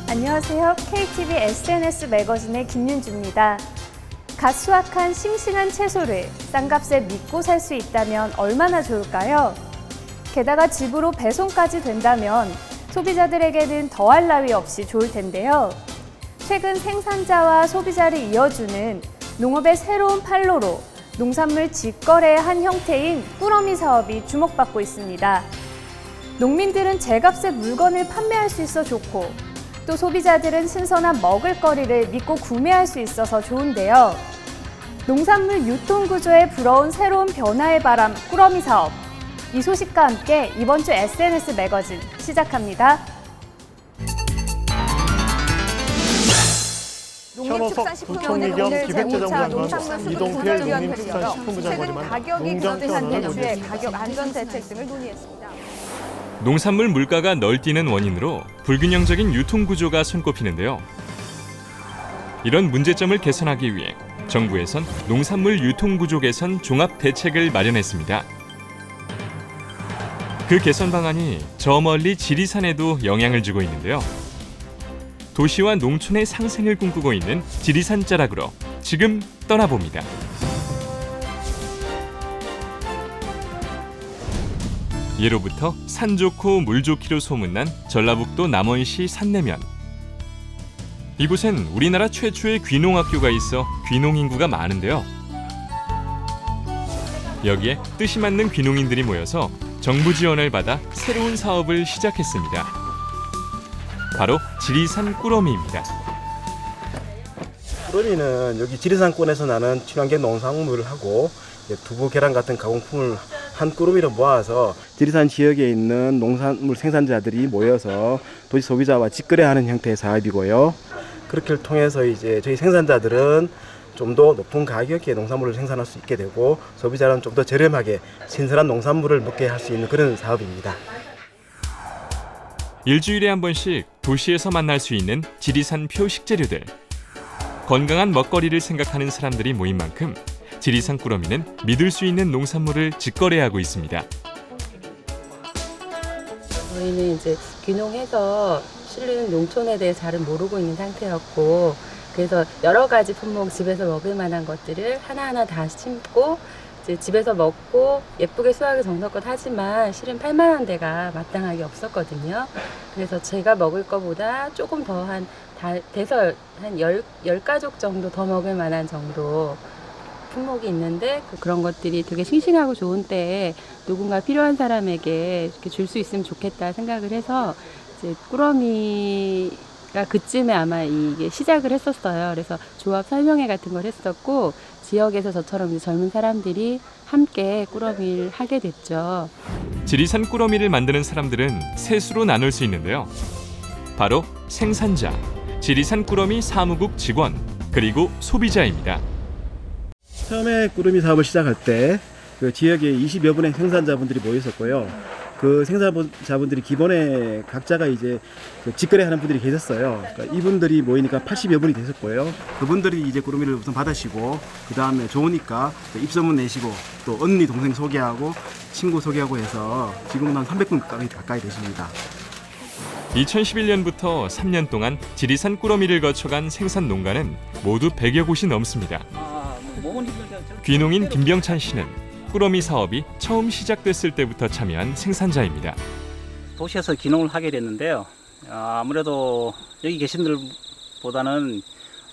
안녕하세요. KTV SNS 매거진의 김윤주입니다. 갓 수확한 싱싱한 채소를 싼값에 믿고 살 수 있다면 얼마나 좋을까요? 게다가 집으로 배송까지 된다면 소비자들에게는 더할 나위 없이 좋을 텐데요. 최근 생산자와 소비자를 이어주는 농업의 새로운 판로로 농산물 직거래의 한 형태인 꾸러미 사업이 주목받고 있습니다. 농민들은 제값에 물건을 판매할 수 있어 좋고 또 소비자들은 신선한 먹을거리를 믿고 구매할 수 있어서 좋은데요. 농산물 유통구조에 불어온 새로운 변화의 바람 꾸러미 사업. 이 소식과 함께 이번 주 SNS 매거진 시작합니다. 농림축산식품위원회 기획재정장관 이동필 농림축산식품부장관이 가격이 급등한 대추의 가격 안전 대책 등을 논의했습니다. 농산물 물가가 널뛰는 원인으로 불균형적인 유통 구조가 손꼽히는데요. 이런 문제점을 개선하기 위해 정부에선 농산물 유통 구조 개선 종합 대책을 마련했습니다. 그 개선 방안이 저 멀리 지리산에도 영향을 주고 있는데요. 도시와 농촌의 상생을 꿈꾸고 있는 지리산 자락으로 지금 떠나봅니다. 예로부터 산 좋고 물 좋기로 소문난 전라북도 남원시 산내면. 이곳엔 우리나라 최초의 귀농학교가 있어 귀농 인구가 많은데요. 여기에 뜻이 맞는 귀농인들이 모여서 정부 지원을 받아 새로운 사업을 시작했습니다. 바로 지리산 꾸러미입니다. 꾸러미는 여기 지리산권에서 나는 친환경 농산물을 하고 두부, 계란 같은 가공품을 한 꾸러미로 모아서 지리산 지역에 있는 농산물 생산자들이 모여서 도시 소비자와 직거래하는 형태의 사업이고요. 그렇게 통해서 이제 저희 생산자들은 좀 더 높은 가격에 농산물을 생산할 수 있게 되고 소비자는 좀 더 저렴하게 신선한 농산물을 먹게 할 수 있는 그런 사업입니다. 일주일에 한 번씩 도시에서 만날 수 있는 지리산표 식재료들. 건강한 먹거리를 생각하는 사람들이 모인 만큼 지리산 꾸러미는 믿을 수 있는 농산물을 직거래하고 있습니다. 저희는 이제 귀농해서 실은 농촌에 대해 잘은 모르고 있는 상태였고 그래서 여러 가지 품목 집에서 먹을 만한 것들을 하나하나 다 심고 이제 집에서 먹고 예쁘게 수확을 정성껏 하지만 실은 팔만한 데가 마땅하게 없었거든요. 그래서 제가 먹을 거보다 조금 더 돼서 한 10가족 정도 더 먹을 만한 정도 품목이 있는데 그런 것들이 되게 싱싱하고 좋은 때에 누군가 필요한 사람에게 이렇게 줄 수 있으면 좋겠다 생각을 해서 이제 꾸러미가 그쯤에 아마 이게 시작을 했었어요. 그래서 조합 설명회 같은 걸 했었고 지역에서 저처럼 이제 젊은 사람들이 함께 꾸러미를 하게 됐죠. 지리산 꾸러미를 만드는 사람들은 셋으로 나눌 수 있는데요. 바로 생산자, 지리산 꾸러미 사무국 직원, 그리고 소비자입니다. 처음에 꾸러미 사업을 시작할 때 그 지역에 20여 분의 생산자분들이 모였었고요. 그 생산자분들이 기본에 각자가 이제 직거래하는 분들이 계셨어요. 그러니까 이분들이 모이니까 80여 분이 되셨고요. 그분들이 이제 꾸러미를 우선 받으시고 그 다음에 좋으니까 입소문 내시고 또 언니 동생 소개하고 친구 소개하고 해서 지금은 한 300분 가까이 되십니다. 2011년부터 3년 동안 지리산 꾸러미를 거쳐간 생산 농가는 모두 100여 곳이 넘습니다. 귀농인 김병찬 씨는 꾸러미 사업이 처음 시작됐을 때부터 참여한 생산자입니다. 도시에서 귀농을 하게 됐는데요. 아무래도 여기 계신 분들보다는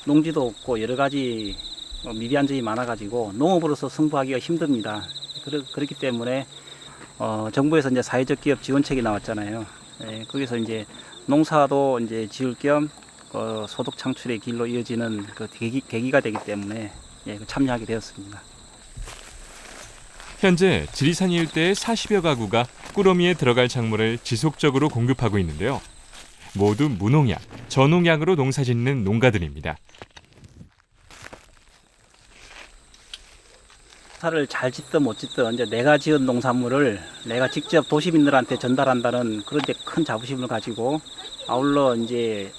농지도 없고 여러 가지 미비한 점이 많아가지고 농업으로서 승부하기가 힘듭니다. 그렇기 때문에 정부에서 이제 사회적 기업 지원책이 나왔잖아요. 거기서 이제 농사도 이제 지을 겸 소득 창출의 길로 이어지는 그 계기가 되기 때문에 참여하게 되었습니다. 현재 지리산 일대의 40여 가구가 꾸러미에 들어갈 작물을 지속적으로 공급하고 있는데요. 모두 무농약, 저농약으로 농사짓는 농가들입니다. 농사를 잘 짓든 못 짓든 이제 내가 지은 농산물을 내가 직접 도시민들한테 전달한다는 그런 데 큰 자부심을 가지고 아울러 이제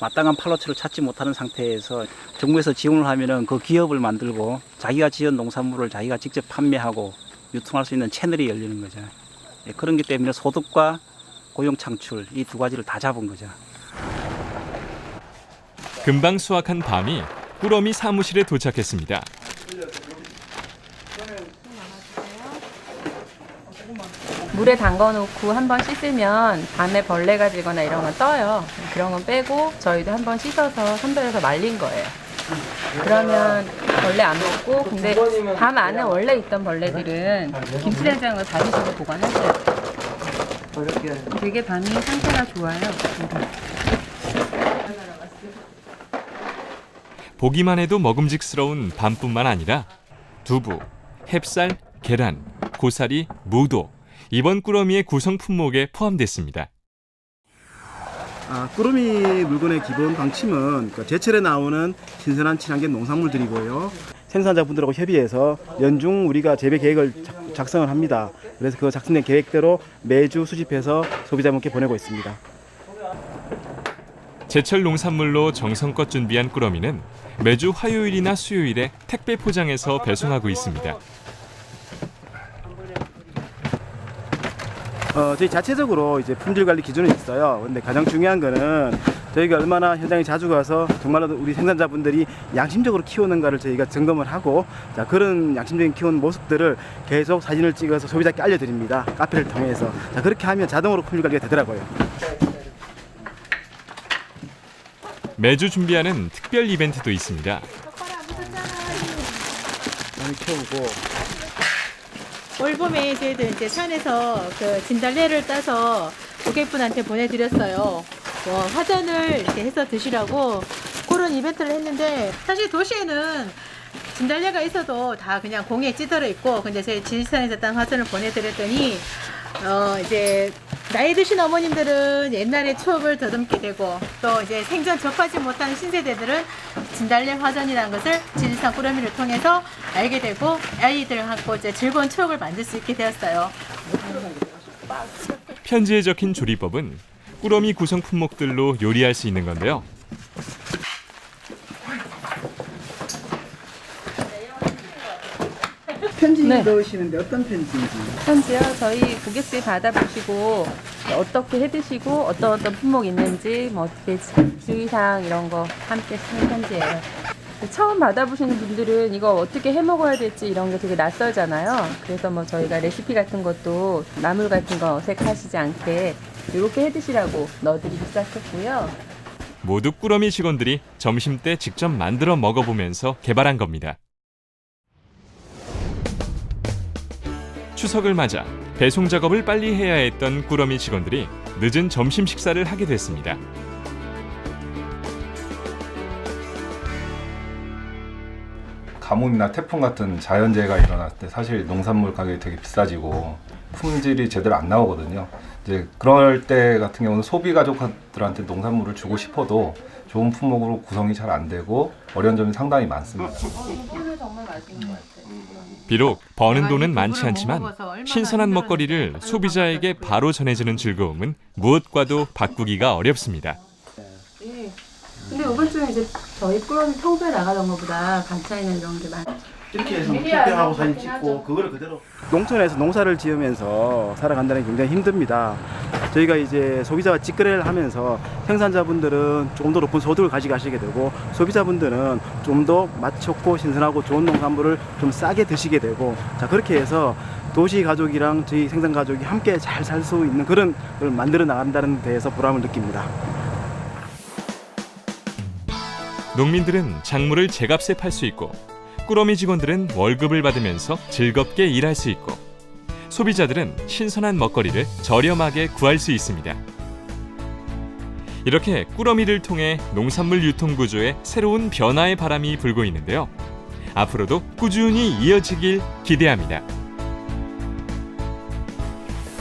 마땅한 팔로처를 찾지 못하는 상태에서 정부에서 지원을 하면은 그 기업을 만들고 자기가 지은 농산물을 자기가 직접 판매하고 유통할 수 있는 채널이 열리는 거죠. 예, 그런 것 때문에 소득과 고용 창출 이 두 가지를 다 잡은 거죠. 금방 수확한 밤이 꾸러미 사무실에 도착했습니다. 물에 담가 놓고 한번 씻으면 밤에 벌레가 지거나 이런 건 떠요. 그런 건 빼고 저희도 한번 씻어서 선별해서 말린 거예요. 그러면 벌레 안 먹고, 근데 밤 안에 원래 있던 벌레들은 김치냉장고에 다시식을 보관하셔야 돼요. 되게 밤이 상태가 좋아요. 보기만 해도 먹음직스러운 밤뿐만 아니라 두부, 햅쌀, 계란, 고사리, 무도 이번 꾸러미의 구성 품목에 포함됐습니다. 꾸러미 물건의 기본 방침은 제철에 나오는 신선한 친환경 농산물들이고요. 생산자분들하고 협의해서 연중 우리가 재배 계획을 작성을 합니다. 그래서 그 작성된 계획대로 매주 수집해서 소비자분께 보내고 있습니다. 제철 농산물로 정성껏 준비한 꾸러미는 매주 화요일이나 수요일에 택배 포장해서 배송하고 있습니다. 저희 자체적으로 이제 품질 관리 기준은 있어요. 근데 가장 중요한 거는 저희가 얼마나 현장에 자주 가서 정말로 우리 생산자분들이 양심적으로 키우는가를 저희가 점검을 하고, 자, 그런 양심적인 키우는 모습들을 계속 사진을 찍어서 소비자께 알려드립니다. 카페를 통해서. 자, 그렇게 하면 자동으로 품질 관리가 되더라고요. 매주 준비하는 특별 이벤트도 있습니다. 많이 키우고. 올 봄에 저희들 이제 산에서 그 진달래를 따서 고객분한테 보내드렸어요. 화전을 이렇게 해서 드시라고 그런 이벤트를 했는데, 사실 도시에는 진달래가 있어도 다 그냥 공에 찌들어 있고, 근데 저희 지리산에서 딴 화전을 보내드렸더니 이제 나이 드신 어머님들은 옛날의 추억을 더듬게 되고, 또 이제 생전 접하지 못한 신세대들은 진달래 화전이라는 것을 지리산 꾸러미를 통해서 알게 되고 아이들하고 이제 즐거운 추억을 만들 수 있게 되었어요. 편지에 적힌 조리법은 꾸러미 구성 품목들로 요리할 수 있는 건데요. 편지 넣으시는데 어떤 편지인지? 편지요? 저희 고객들이 받아보시고 어떻게 해 드시고 어떤 품목 있는지 뭐 어떻게 주의사항 이런 거 함께 쓰는 편지예요. 처음 받아보시는 분들은 이거 어떻게 해 먹어야 될지 이런 게 되게 낯설잖아요. 그래서 뭐 저희가 레시피 같은 것도 나물 같은 거 어색하시지 않게 이렇게 해 드시라고 넣어드리기 시작했고요. 모두 꾸러미 직원들이 점심 때 직접 만들어 먹어보면서 개발한 겁니다. 추석을 맞아 배송 작업을 빨리 해야 했던 꾸러미 직원들이 늦은 점심 식사를 하게 됐습니다. 가뭄이나 태풍 같은 자연재해가 일어났을 때 사실 농산물 가격이 되게 비싸지고 품질이 제대로 안 나오거든요. 이제 그럴 때 같은 경우는 소비 가족들한테 농산물을 주고 싶어도 좋은 품목으로 구성이 잘 안 되고 어려운 점이 상당히 많습니다. 비록 버는 돈은 많지 않지만 신선한 먹거리를 소비자에게 바로 전해주는 즐거움은 무엇과도 바꾸기가 어렵습니다. 근데 이번 주에 이제 저희 꾸러미 평소에 나가던 것보다 반찬이나 이런 게 많아요. 이렇게 해서 투표하고 사진 찍고 그거를 그대로. 농촌에서 농사를 지으면서 살아간다는 게 굉장히 힘듭니다. 저희가 이제 소비자와 직거래를 하면서 생산자분들은 조금 더 높은 소득을 가져가시게 되고, 소비자분들은 좀 더 맛 좋고 신선하고 좋은 농산물을 좀 싸게 드시게 되고, 자, 그렇게 해서 도시 가족이랑 저희 생산 가족이 함께 잘 살 수 있는 그런 걸 만들어 나간다는 데에서 보람을 느낍니다. 농민들은 작물을 제값에 팔 수 있고 꾸러미 직원들은 월급을 받으면서 즐겁게 일할 수 있고 소비자들은 신선한 먹거리를 저렴하게 구할 수 있습니다. 이렇게 꾸러미를 통해 농산물 유통 구조에 새로운 변화의 바람이 불고 있는데요. 앞으로도 꾸준히 이어지길 기대합니다.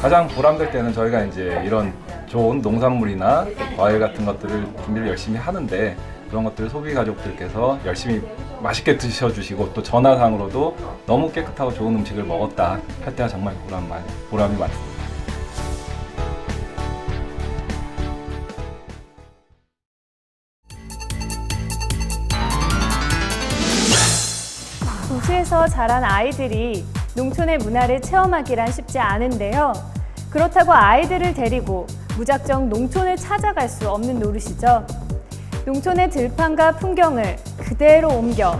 가장 보람될 때는 저희가 이제 이런 좋은 농산물이나 과일 같은 것들을 준비를 열심히 하는데 그런 것들을 소비 가족들께서 열심히 맛있게 드셔주시고 또 전화상으로도 너무 깨끗하고 좋은 음식을 먹었다 할 때가 정말 보람이 많습니다. 도시에서 자란 아이들이 농촌의 문화를 체험하기란 쉽지 않은데요. 그렇다고 아이들을 데리고 무작정 농촌을 찾아갈 수 없는 노릇이죠. 농촌의 들판과 풍경을 그대로 옮겨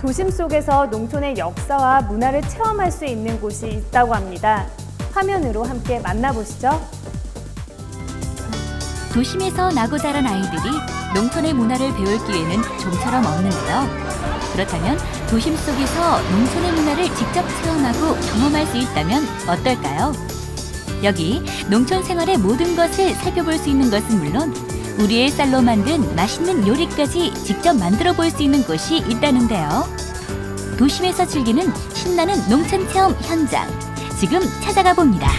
도심 속에서 농촌의 역사와 문화를 체험할 수 있는 곳이 있다고 합니다. 화면으로 함께 만나보시죠. 도심에서 나고 자란 아이들이 농촌의 문화를 배울 기회는 좀처럼 없는데요. 그렇다면 도심 속에서 농촌의 문화를 직접 체험하고 경험할 수 있다면 어떨까요? 여기 농촌 생활의 모든 것을 살펴볼 수 있는 것은 물론 우리의 쌀로 만든 맛있는 요리까지 직접 만들어 볼 수 있는 곳이 있다는데요. 도심에서 즐기는 신나는 농촌 체험 현장, 지금 찾아가 봅니다.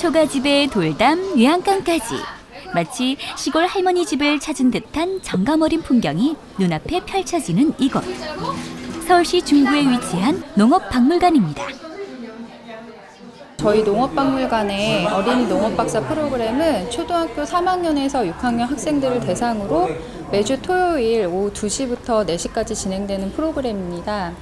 초가집에 돌담, 외양간까지 마치 시골 할머니 집을 찾은 듯한 정감 어린 풍경이 눈앞에 펼쳐지는 이곳. 서울시 중구에 위치한 농업박물관입니다. 저희 농업박물관의 어린이 농업박사 프로그램은 초등학교 3학년에서 6학년 학생들을 대상으로 매주 토요일 오후 2시부터 4시까지 진행되는 프로그램입니다.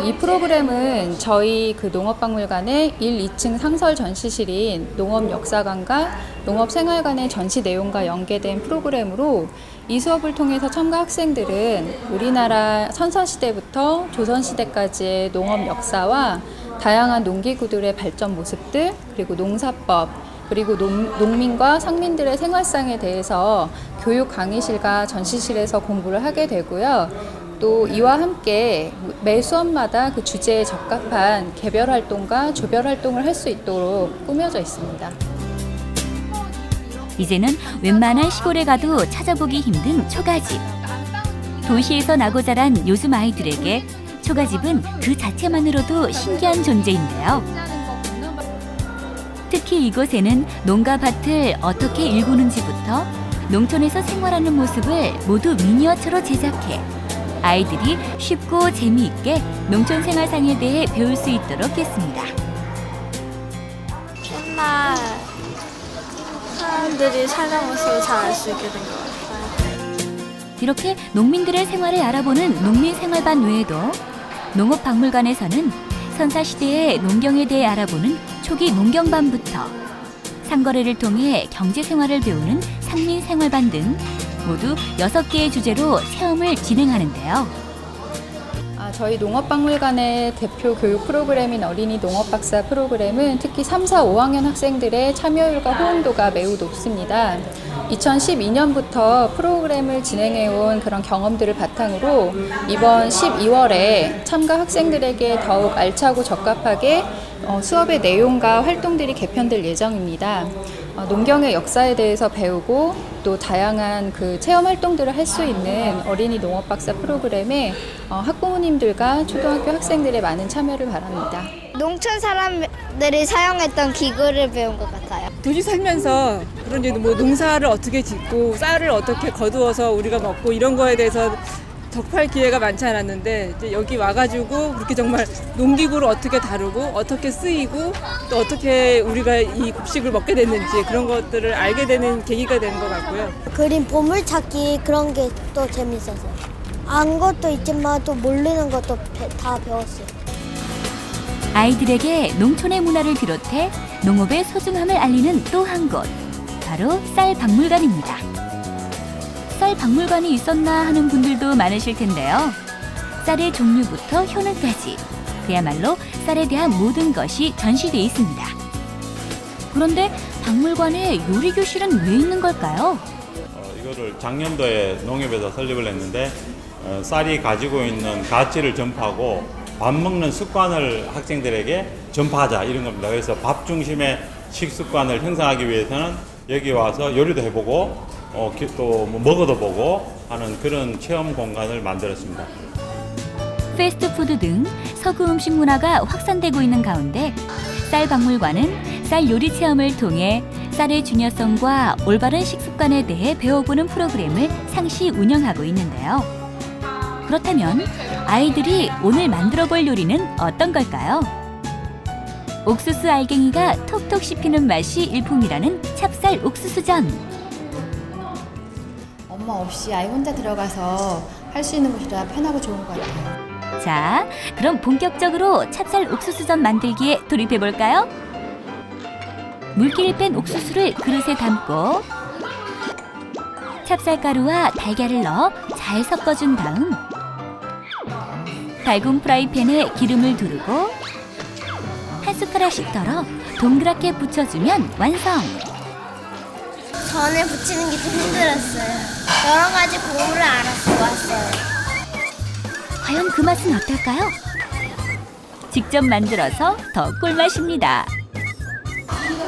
이 프로그램은 저희 그 농업박물관의 1, 2층 상설 전시실인 농업역사관과 농업생활관의 전시 내용과 연계된 프로그램으로 이 수업을 통해서 참가 학생들은 우리나라 선사시대부터 조선시대까지의 농업 역사와 다양한 농기구들의 발전 모습들, 그리고 농사법, 그리고 농민과 상민들의 생활상에 대해서 교육 강의실과 전시실에서 공부를 하게 되고요. 또 이와 함께 매 수업마다 그 주제에 적합한 개별 활동과 조별 활동을 할 수 있도록 꾸며져 있습니다. 이제는 웬만한 시골에 가도 찾아보기 힘든 초가집. 도시에서 나고 자란 요즘 아이들에게 초가집은 그 자체만으로도 신기한 존재인데요. 특히 이곳에는 농가 밭을 어떻게 일구는지부터 농촌에서 생활하는 모습을 모두 미니어처로 제작해 아이들이 쉽고 재미있게 농촌 생활상에 대해 배울 수 있도록 했습니다. 맨날 사람들이 살던 모습을 잘 알 수 있게 된 것 같아요. 이렇게 농민들의 생활을 알아보는 농민생활반 외에도 농업박물관에서는 선사시대의 농경에 대해 알아보는 초기 농경반부터 상거래를 통해 경제생활을 배우는 상민생활반 등 모두 6개의 주제로 체험을 진행하는데요. 저희 농업박물관의 대표 교육 프로그램인 어린이 농업박사 프로그램은 특히 3, 4, 5학년 학생들의 참여율과 호응도가 매우 높습니다. 2012년부터 프로그램을 진행해온 그런 경험들을 바탕으로 이번 12월에 참가 학생들에게 더욱 알차고 적합하게 수업의 내용과 활동들이 개편될 예정입니다. 농경의 역사에 대해서 배우고 또 다양한 그 체험 활동들을 할 수 있는 어린이 농업박사 프로그램에 학부모님들과 초등학교 학생들의 많은 참여를 바랍니다. 농촌 사람들이 사용했던 기구를 배운 것 같아요. 도시 살면서 그런 뭐 농사를 어떻게 짓고 쌀을 어떻게 거두어서 우리가 먹고 이런 거에 대해서 접할 기회가 많지 않았는데 이제 여기 와가지고 그렇게 정말 농기구를 어떻게 다루고 어떻게 쓰이고 또 어떻게 우리가 이 급식을 먹게 됐는지 그런 것들을 알게 되는 계기가 된 것 같고요. 그림 보물찾기 그런 게 또 재밌었어요. 안 것도 있지만 또 모르는 것도 다 배웠어요. 아이들에게 농촌의 문화를 비롯해 농업의 소중함을 알리는 또 한 곳, 바로 쌀박물관입니다. 쌀 박물관이 있었나 하는 분들도 많으실 텐데요. 쌀의 종류부터 효능까지 그야말로 쌀에 대한 모든 것이 전시돼 있습니다. 그런데 박물관에 요리 교실은 왜 있는 걸까요? 이거를 작년도에 농협에서 설립을 했는데 쌀이 가지고 있는 가치를 전파하고 밥 먹는 습관을 학생들에게 전파하자 이런 겁니다. 그래서 밥 중심의 식습관을 형성하기 위해서는 여기 와서 요리도 해보고 또 먹어도 보고 하는 그런 체험 공간을 만들었습니다. 패스트푸드 등 서구 음식 문화가 확산되고 있는 가운데 쌀 박물관은 쌀 요리 체험을 통해 쌀의 중요성과 올바른 식습관에 대해 배워보는 프로그램을 상시 운영하고 있는데요. 그렇다면 아이들이 오늘 만들어 볼 요리는 어떤 걸까요? 옥수수 알갱이가 톡톡 씹히는 맛이 일품이라는 찹쌀 옥수수전. 엄마 없이 아이 혼자 들어가서 할 수 있는 곳이라 편하고 좋은 것 같아요. 자, 그럼 본격적으로 찹쌀 옥수수전 만들기에 돌입해 볼까요? 물기를 뺀 옥수수를 그릇에 담고 찹쌀가루와 달걀을 넣어 잘 섞어준 다음 달군 프라이팬에 기름을 두르고 한 숟가락씩 덜어 동그랗게 붙여주면 완성! 전에 붙이는 게 좀 힘들었어요. 여러 가지 국물을 알아서 왔어요. 과연 그 맛은 어떨까요? 직접 만들어서 더 꿀맛입니다.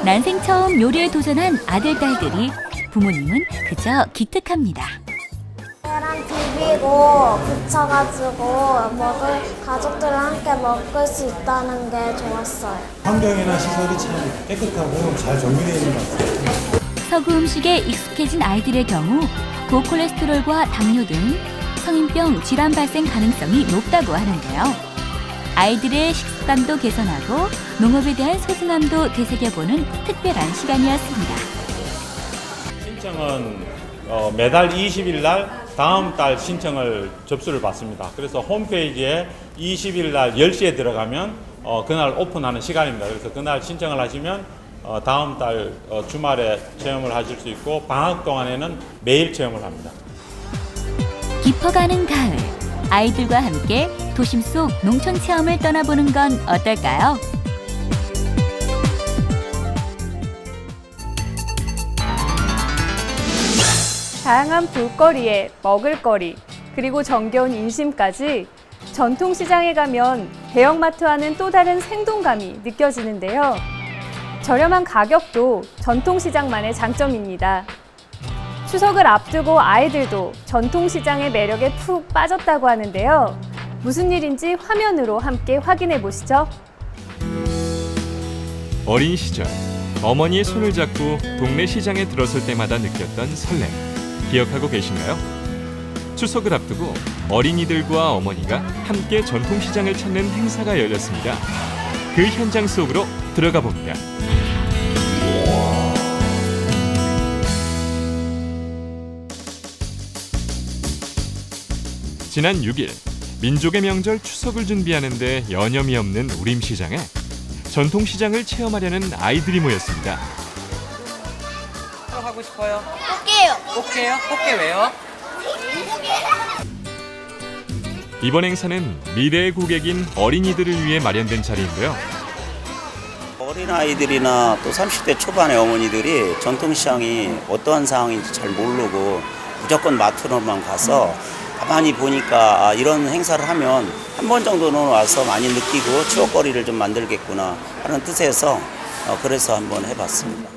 난생 처음 요리에 도전한 아들, 딸들이 부모님은 그저 기특합니다. 계란 비비고 부쳐가지고 가족들과 함께 먹을 수 있다는 게 좋았어요. 환경이나 시설이 참 깨끗하고 잘 정비되어 있는 것 같아요. 서구 음식에 익숙해진 아이들의 경우 고콜레스테롤과 당뇨 등 성인병 질환 발생 가능성이 높다고 하는데요. 아이들의 식습관도 개선하고 농업에 대한 소중함도 되새겨보는 특별한 시간이었습니다. 신청은 매달 20일 날 다음 달 신청을 접수를 받습니다. 그래서 홈페이지에 20일 날 10시에 들어가면 그날 오픈하는 시간입니다. 그래서 그날 신청을 하시면 다음 달 주말에 체험을 하실 수 있고 방학 동안에는 매일 체험을 합니다. 깊어가는 가을, 아이들과 함께 도심 속 농촌 체험을 떠나보는 건 어떨까요? 다양한 볼거리에 먹을거리, 그리고 정겨운 인심까지 전통시장에 가면 대형마트와는 또 다른 생동감이 느껴지는데요. 저렴한 가격도 전통시장만의 장점입니다. 추석을 앞두고 아이들도 전통시장의 매력에 푹 빠졌다고 하는데요. 무슨 일인지 화면으로 함께 확인해 보시죠. 어린 시절 어머니의 손을 잡고 동네 시장에 들었을 때마다 느꼈던 설렘 기억하고 계신가요? 추석을 앞두고 어린이들과 어머니가 함께 전통시장을 찾는 행사가 열렸습니다. 그 현장 속으로 들어가 봅니다. 지난 6일 민족의 명절 추석을 준비하는데 여념이 없는 우림시장에 전통시장을 체험하려는 아이들이 모였습니다. 뭐 하고 싶어요? 꽃게요. 꽃게요? 꽃게 왜요? 이번 행사는 미래의 고객인 어린이들을 위해 마련된 자리인데요. 어린아이들이나 또 30대 초반의 어머니들이 전통시장이 어떠한 상황인지 잘 모르고 무조건 마트로만 가서 가만히 보니까 이런 행사를 하면 한 번 정도는 와서 많이 느끼고 추억거리를 좀 만들겠구나 하는 뜻에서 그래서 한번 해봤습니다.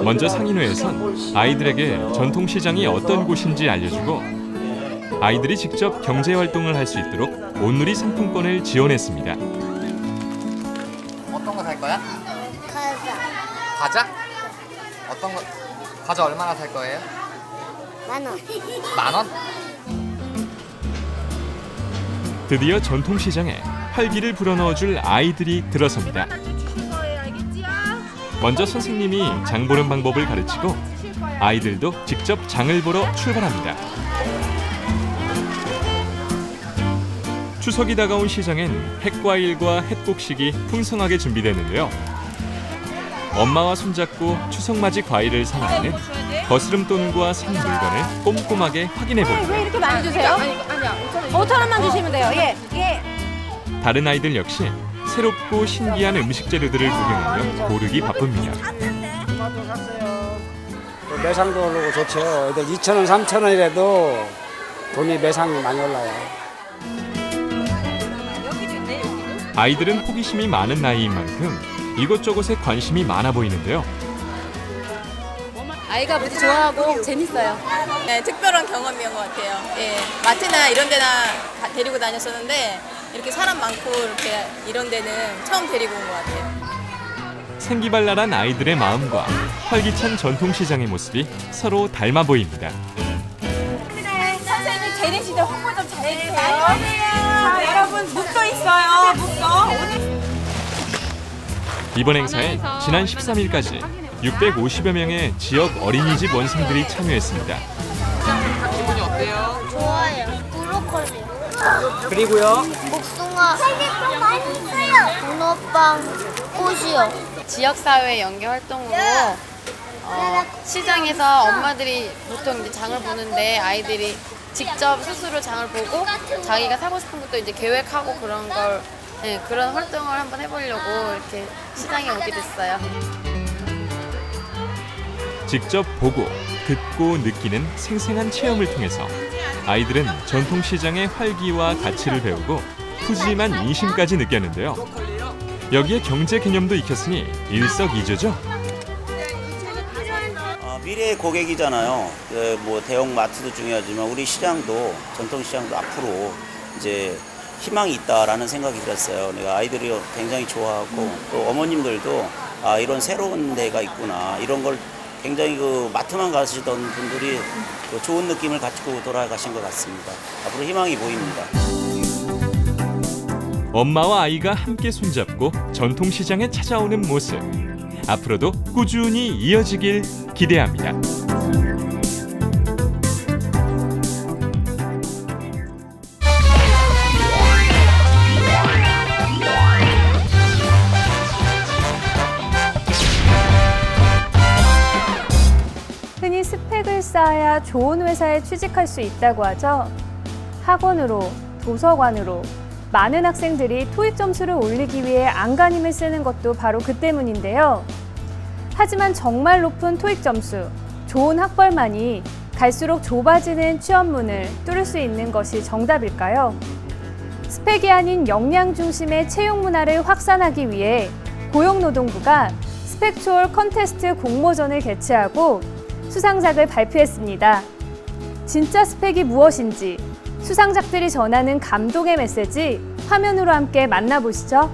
먼저 상인회에선 아이들에게 전통시장이 어떤 곳인지 알려주고 아이들이 직접 경제활동을 할 수 있도록 온누리 상품권을 지원했습니다. 어떤 거 살 거야? 과자. 과자? 어떤 거? 과자 얼마나 살 거예요? 10,000원. 10,000원? 드디어 전통시장에 활기를 불어넣어줄 아이들이 들어섭니다. 먼저 선생님이 장 보는 방법을 가르치고 아이들도 직접 장을 보러 출발합니다. 추석이 다가온 시장엔 햇과일과 햇곡식이 풍성하게 준비됐는데요. 엄마와 손잡고 추석맞이 과일을 사 먹는 거스름돈과 산 물건을 꼼꼼하게 확인해 봅니다. 왜 이렇게 많이 주세요? 5,000원만 주시면 돼요. 예. 다른 아이들 역시 새롭고 신기한 음식 재료들을 구경하며 고르기 바쁩니다. 매상도 오르고 좋죠. 애들 2,000원, 3,000원이라도 돈이 매상이 많이 올라요. 아이들은 호기심이 많은 나이인 만큼 이것저것에 관심이 많아 보이는데요. 아이가 무지 좋아하고 재밌어요. 네, 특별한 경험이었던 것 같아요. 예, 마트나 이런 데나 데리고 다녔었는데 이렇게 사람 많고 이렇게 이런 데는 처음 데리고 온 것 같아요. 생기발랄한 아이들의 마음과 활기찬 전통시장의 모습이 서로 닮아 보입니다. 선생님 재래시장 홍보 좀 잘해주세요. 자, 여러분 묵도 있어요. 묵도. 이번 행사에 지난 13일까지 650여 명의 지역 어린이집 원생들이 참여했습니다. 기분이 어때요? 좋아요. 브로콜리. 그리고요. 복숭아. 많이 있어요. bun어빵, 꽃이요. 지역사회 연계 활동으로 시장에서 엄마들이 보통 이제 장을 보는데 아이들이 직접 스스로 장을 보고 자기가 사고 싶은 것도 이제 계획하고 그런 걸 그런 활동을 한번 해보려고 이렇게 시장에 오게 됐어요. 직접 보고 듣고 느끼는 생생한 체험을 통해서 아이들은 전통시장의 활기와 가치를 배우고 푸짐한 인심까지 느꼈는데요. 여기에 경제 개념도 익혔으니 일석이조죠. 미래의 고객이잖아요. 뭐 대형 마트도 중요하지만 우리 시장도 전통시장도 앞으로 이제 희망이 있다라는 생각이 들었어요. 내가 아이들이 굉장히 좋아하고 또 어머님들도 이런 새로운 데가 있구나 이런 걸 굉장히 마트만 가시던 분들이 좋은 느낌을 가지고 돌아가신 것 같습니다. 앞으로 희망이 보입니다. 엄마와 아이가 함께 손잡고 전통시장에 찾아오는 모습. 앞으로도 꾸준히 이어지길 기대합니다. 흔히 스펙을 쌓아야 좋은 회사에 취직할 수 있다고 하죠. 학원으로, 도서관으로 많은 학생들이 토익 점수를 올리기 위해 안간힘을 쓰는 것도 바로 그 때문인데요. 하지만 정말 높은 토익 점수, 좋은 학벌만이 갈수록 좁아지는 취업문을 뚫을 수 있는 것이 정답일까요? 스펙이 아닌 역량 중심의 채용 문화를 확산하기 위해 고용노동부가 스펙 초월 컨테스트 공모전을 개최하고 수상작을 발표했습니다. 진짜 스펙이 무엇인지 수상작들이 전하는 감동의 메시지 화면으로 함께 만나보시죠.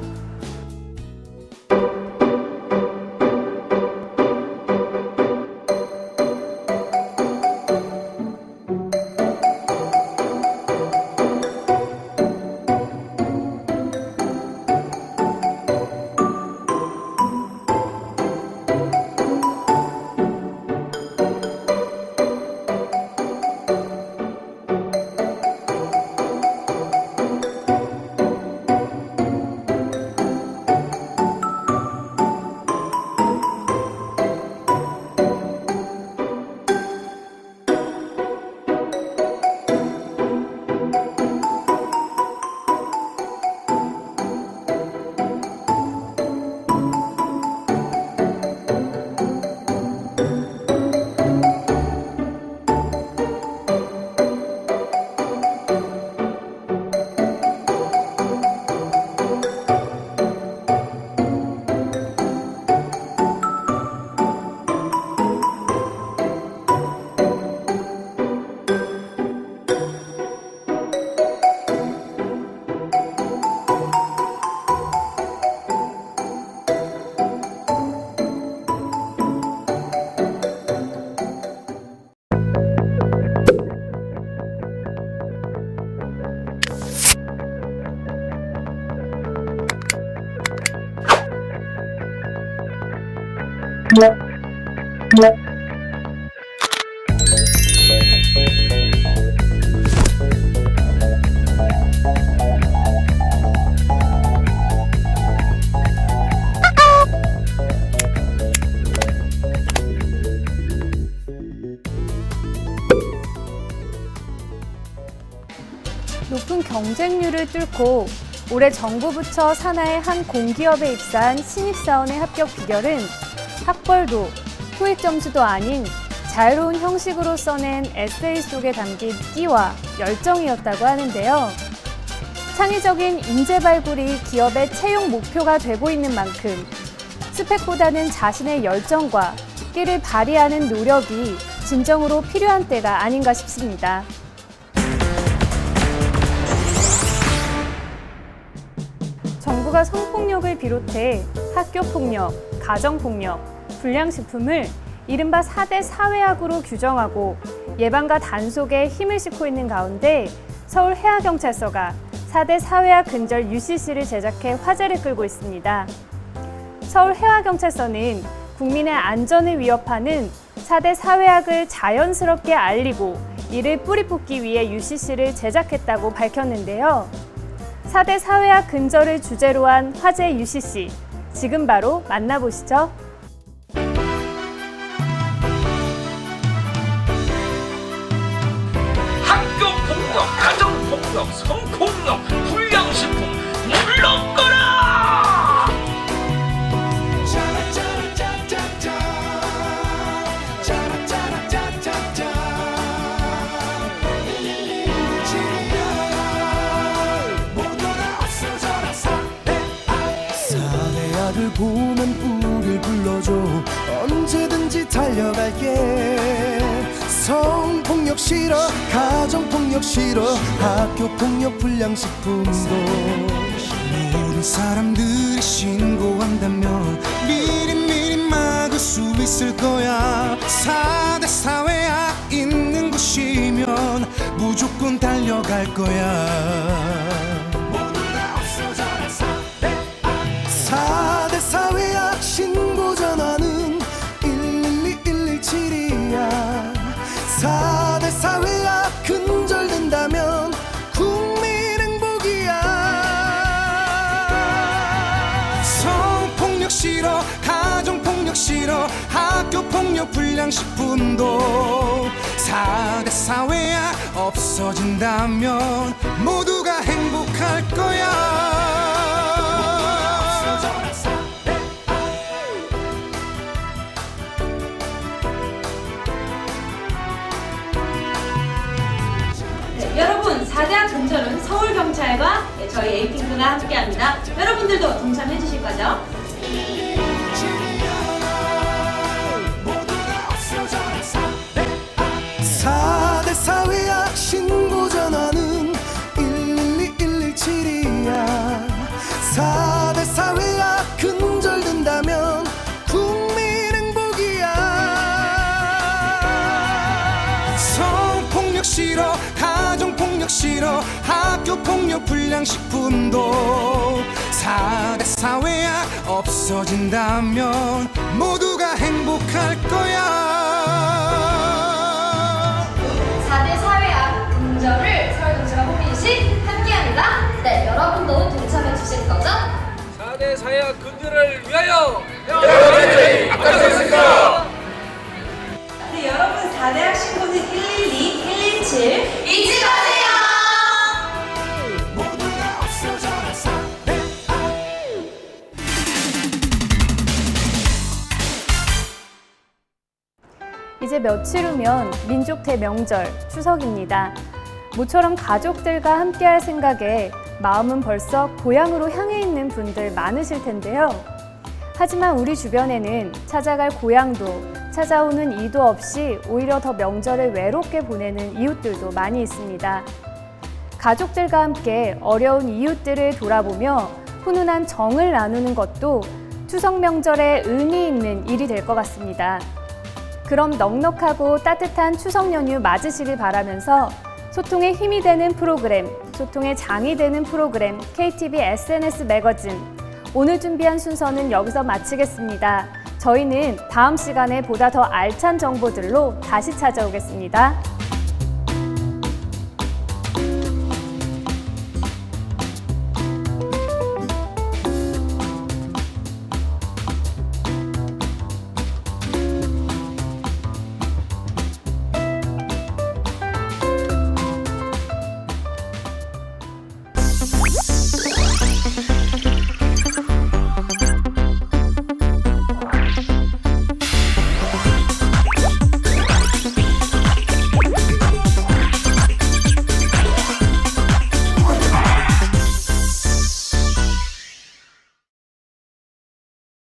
높은 경쟁률을 뚫고 올해 정부 부처 산하의 한 공기업에 입사한 신입사원의 합격 비결은 학벌도 토익 점수도 아닌 자유로운 형식으로 써낸 에세이 속에 담긴 끼와 열정이었다고 하는데요. 창의적인 인재 발굴이 기업의 채용 목표가 되고 있는 만큼 스펙보다는 자신의 열정과 끼를 발휘하는 노력이 진정으로 필요한 때가 아닌가 싶습니다. 정부가 성폭력을 비롯해 학교폭력, 가정폭력, 불량식품을 이른바 4대 사회악으로 규정하고 예방과 단속에 힘을 싣고 있는 가운데 서울해양경찰서가 4대 사회악 근절 UCC를 제작해 화제를 끌고 있습니다. 서울해양경찰서는 국민의 안전을 위협하는 4대 사회악을 자연스럽게 알리고 이를 뿌리 뽑기 위해 UCC를 제작했다고 밝혔는데요. 4대 사회악 근절을 주제로 한 화제 UCC, 지금 바로 만나보시죠. 학교폭력, 가정폭력, 성폭력, 불량식품 물러거라! 사대악을 보면 우릴 불러줘 언제든지 달려갈게 성폭력 싫어 가정폭력 싫어 학교폭력 불량식품도 모든 사람들이 신고한다면 미리 막을 수 있을 거야 4대 사회악 있는 곳이면 무조건 달려갈 거야 4대 사회악 신고 전화는 112-117이야 4대 사회악 근절된다면 국민 행복이야 성폭력 싫어 가정폭력 싫어 학교폭력 불량식품도 4대 사회악 없어진다면 모두가 행복할 거야 여러분, 4대악 근절은 서울경찰과 저희 에이핑크가 함께합니다. 여러분들도 동참해 주실 거죠? 사대 사회악 신고 전화는 112-117이야 4대 사회악 근절된다면 국민 행복이야 성폭력 싫어 가정폭력 싫어 학교폭력 불량식품도 4대 사회악 없어진다면 모두가 행복할 거야 4대 사회악 근절을 서울경찰과 호민시 함께합니다. 네, 여러분도 동참해 주실 거죠? 4대 사회악 근절을 위하여 여러분들이 앞장서겠습니다. 네, 여러분 4대악 신고는 112, 117 잊지 마세요! 이제 며칠 후면 민족 대명절 추석입니다. 모처럼 가족들과 함께할 생각에 마음은 벌써 고향으로 향해 있는 분들 많으실 텐데요. 하지만 우리 주변에는 찾아갈 고향도 찾아오는 이도 없이 오히려 더 명절을 외롭게 보내는 이웃들도 많이 있습니다. 가족들과 함께 어려운 이웃들을 돌아보며 훈훈한 정을 나누는 것도 추석 명절에 의미 있는 일이 될 것 같습니다. 그럼 넉넉하고 따뜻한 추석 연휴 맞으시길 바라면서 소통의 힘이 되는 프로그램, 소통의 장이 되는 프로그램 KTV SNS 매거진. 오늘 준비한 순서는 여기서 마치겠습니다. 저희는 다음 시간에 보다 더 알찬 정보들로 다시 찾아오겠습니다.